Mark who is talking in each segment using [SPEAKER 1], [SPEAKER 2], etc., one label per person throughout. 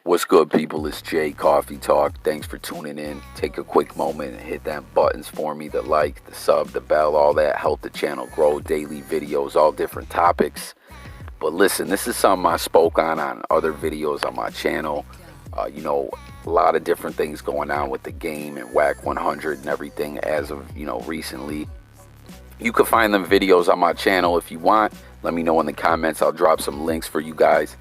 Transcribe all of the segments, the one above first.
[SPEAKER 1] What's good, people? It's Jay Coffee Talk. Thanks for tuning in. Take a quick moment and hit them buttons for me, the like, the sub, the bell, all that. Help the channel grow. Daily videos, all different topics. But listen, this is something I spoke on other videos on my channel. A lot of different things going on with the game and Wack100 and everything as of, recently. You can find them videos on my channel if you want. Let me know in the comments. I'll drop some links for you guys.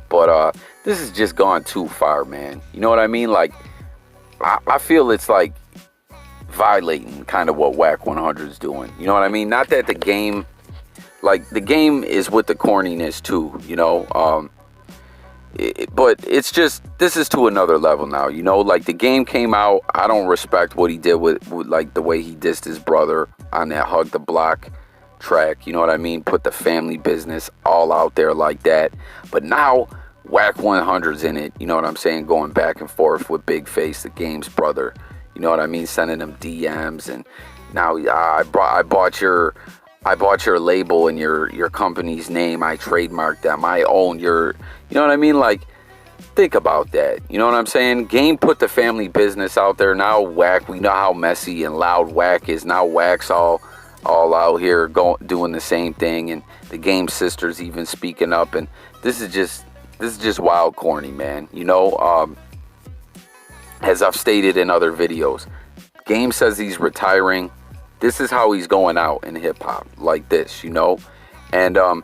[SPEAKER 1] But this has just gone too far, man. You know what I mean? Like, I feel it's like violating kind of what Wack100 is doing. You know what I mean? Not that the game, like, the game is with the corniness too, but it's just, this is to another level now, like the game came out. I don't respect what he did with like the way he dissed his brother on that Hug the Block track. You know what I mean? Put the family business all out there like that. But now Wack100's in it, you know what I'm saying, going back and forth with Big Face, the game's brother, you know what I mean, sending them DMs, and now I bought your label and your company's name, I trademarked them, I own your, you know what I mean? Like, think about that, you know what I'm saying? Game put the family business out there. Now Wack, we know how messy and loud Wack is. Now Wack's all out here doing the same thing, and the game sisters even speaking up, and this is just wild corny, man. As I've stated in other videos, Game says he's retiring. This is how he's going out in hip-hop, like this, and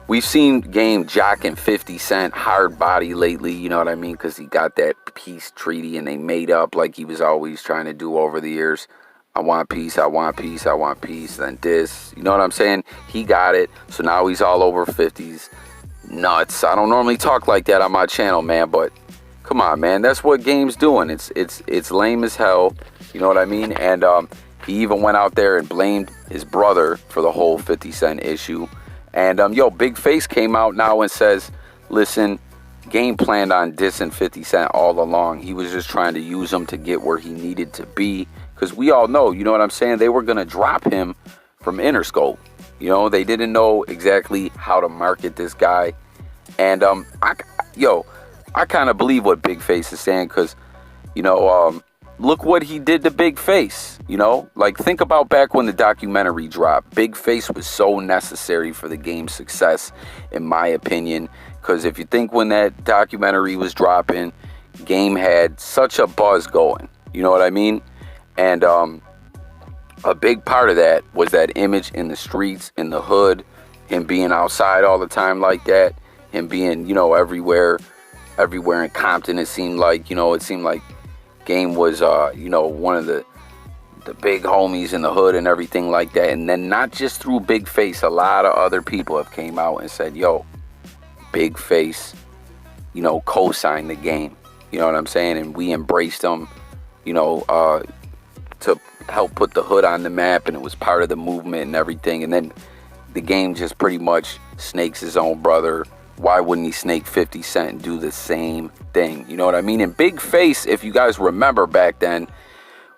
[SPEAKER 1] we've seen Game jocking 50 Cent hard body lately, you know what I mean, because he got that peace treaty and they made up like he was always trying to do over the years. I want peace, I want peace, I want peace, then this, you know what I'm saying? He got it, so now he's all over 50s. Nuts. I don't normally talk like that on my channel, man, but come on, man, that's what Game's doing. It's lame as hell, you know what I mean? And he even went out there and blamed his brother for the whole 50 Cent issue. And Big Face came out now and says, listen, Game planned on dissing 50 Cent all along. He was just trying to use him to get where he needed to be, because we all know, you know what I'm saying, they were going to drop him from Interscope. They didn't know exactly how to market this guy. And I kind of believe what Big Face is saying, because, look what he did to Big Face. Like, think about back when the documentary dropped. Big Face was so necessary for the game's success, in my opinion, because if you think when that documentary was dropping, Game had such a buzz going. You know what I mean? And a big part of that was that image in the streets, in the hood, him being outside all the time like that, him being, everywhere in Compton. It seemed like Game was, one of the big homies in the hood and everything like that. And then not just through Big Face, a lot of other people have came out and said, Big Face, co-signed the Game. You know what I'm saying? And we embraced him, to help put the hood on the map, and it was part of the movement and everything. And then the Game just pretty much snakes his own brother. Why wouldn't he snake 50 Cent and do the same thing? You know what I mean? And Big Face, if you guys remember back then,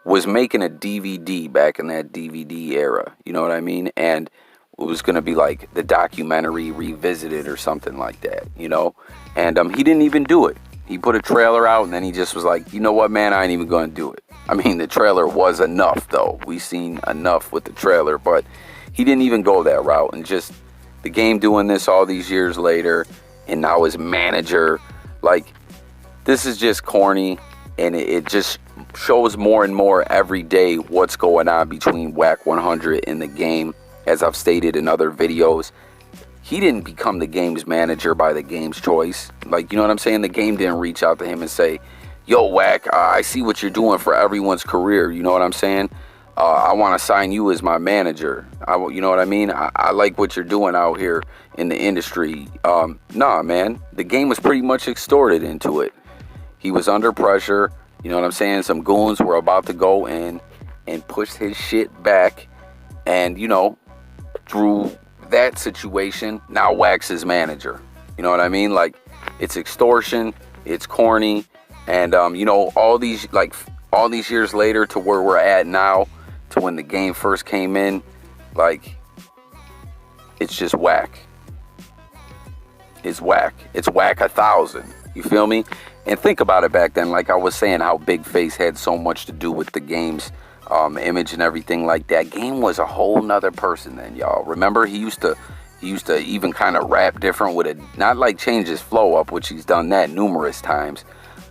[SPEAKER 1] was making a DVD back in that DVD era. You know what I mean? And it was going to be like the documentary revisited or something like that, And he didn't even do it. He put a trailer out, and then he just was like, you know what, man, I ain't even going to do it. I mean, the trailer was enough, though. We seen enough with the trailer, but he didn't even go that route. And just the Game doing this all these years later, and now his manager, like, this is just corny, and it just shows more and more every day what's going on between Wack100 and the Game. As I've stated in other videos, he didn't become the Game's manager by the Game's choice. Like, you know what I'm saying? The Game didn't reach out to him and say, yo, Wack, I see what you're doing for everyone's career. You know what I'm saying? I want to sign you as my manager. You know what I mean? I like what you're doing out here in the industry. Nah, man. The Game was pretty much extorted into it. He was under pressure. You know what I'm saying? Some goons were about to go in and push his shit back. And, through that situation, now Wack's his manager. You know what I mean? Like, it's extortion. It's corny. And, all these years later to where we're at now, to when the Game first came in, like, it's just whack. It's whack. It's Wack100. You feel me? And think about it back then, like I was saying, how Big Face had so much to do with the game's image and everything like that. Game was a whole nother person then, y'all. Remember, he used to even kind of rap different with it, not like change his flow up, which he's done that numerous times,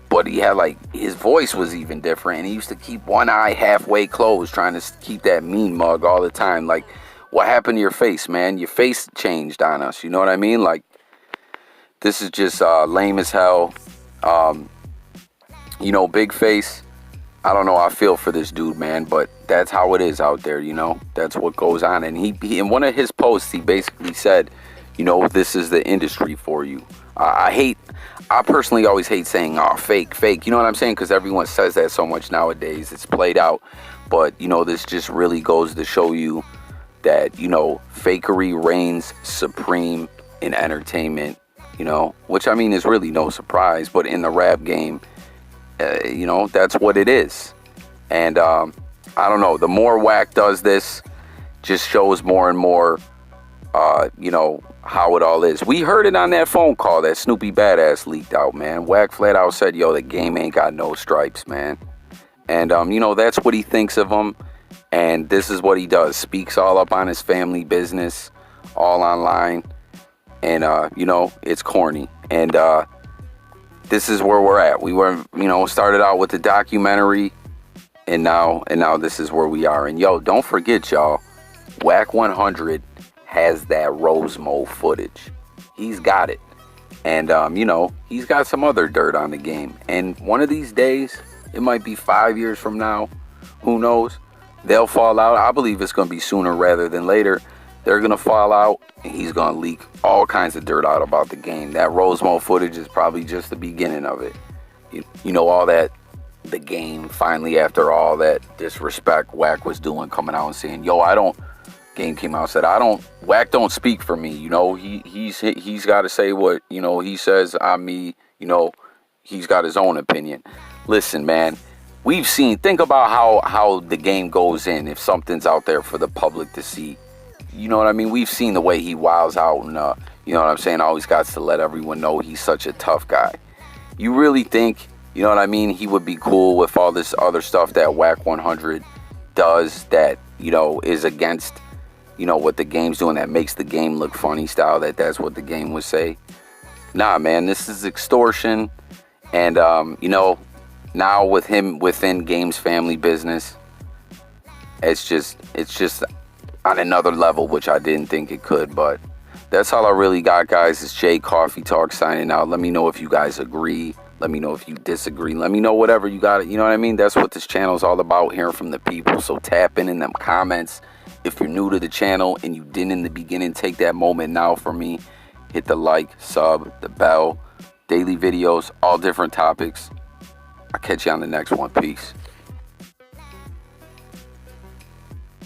[SPEAKER 1] but he had like, his voice was even different, and he used to keep one eye halfway closed, trying to keep that mean mug all the time. Like, what happened to your face, man? Your face changed on us, you know what I mean? Like, this is just lame as hell. You know, Big Face, I don't know, I feel for this dude, man, but that's how it is out there, you know? That's what goes on. And he in one of his posts, he basically said, you know, this is the industry for you. I personally always hate saying, oh, fake. You know what I'm saying? Because everyone says that so much nowadays. It's played out. But, you know, this just really goes to show you that, you know, fakery reigns supreme in entertainment, you know, which I mean is really no surprise. But in the rap game, you know, that's what it is. And I don't know, the more Wack does this, just shows more and more, you know, how it all is. We heard it on that phone call that Snoopy Badass leaked out, man. Wack flat out said, yo, the game ain't got no stripes, man. And, you know, that's what he thinks of him. And this is what he does. Speaks all up on his family business, all online. And, you know, it's corny. And, this is where we're at. We were, you know, started out with the documentary, and now this is where we are. And yo, don't forget, y'all, Wack100 has that Rosemo footage. He's got it. And, you know, he's got some other dirt on the game. And one of these days, it might be 5 years from now, who knows, they'll fall out. I believe it's going to be sooner rather than later. They're going to fall out, and he's going to leak all kinds of dirt out about the game. That Rosemo footage is probably just the beginning of it. You know, all that, the game, finally, after all that disrespect Wack was doing, coming out and saying, yo, game came out and said, Wack don't speak for me. You know, he's got to say what, you know, he says on me. You know, he's got his own opinion. Listen, man, we've seen, think about how the game goes in if something's out there for the public to see. You know what I mean? We've seen the way he wows out, and you know what I'm saying? Always got to let everyone know he's such a tough guy. You really think, you know what I mean, he would be cool with all this other stuff that Wack100 does that, you know, is against, you know, what the game's doing, that makes the game look funny style, that's what the game would say? Nah, man, this is extortion. And, you know, now with him within game's family business, it's just on another level, which I didn't think it could. But that's all I really got, guys. It's Jay Coffee Talk signing out. Let me know if you guys agree. Let me know if you disagree. Let me know whatever you got. You know what I mean? That's what this channel is all about, hearing from the people. So tap in them comments. If you're new to the channel and you didn't in the beginning, take that moment now for me. Hit the like, sub, the bell. Daily videos, all different topics. I'll catch you on the next one. Peace.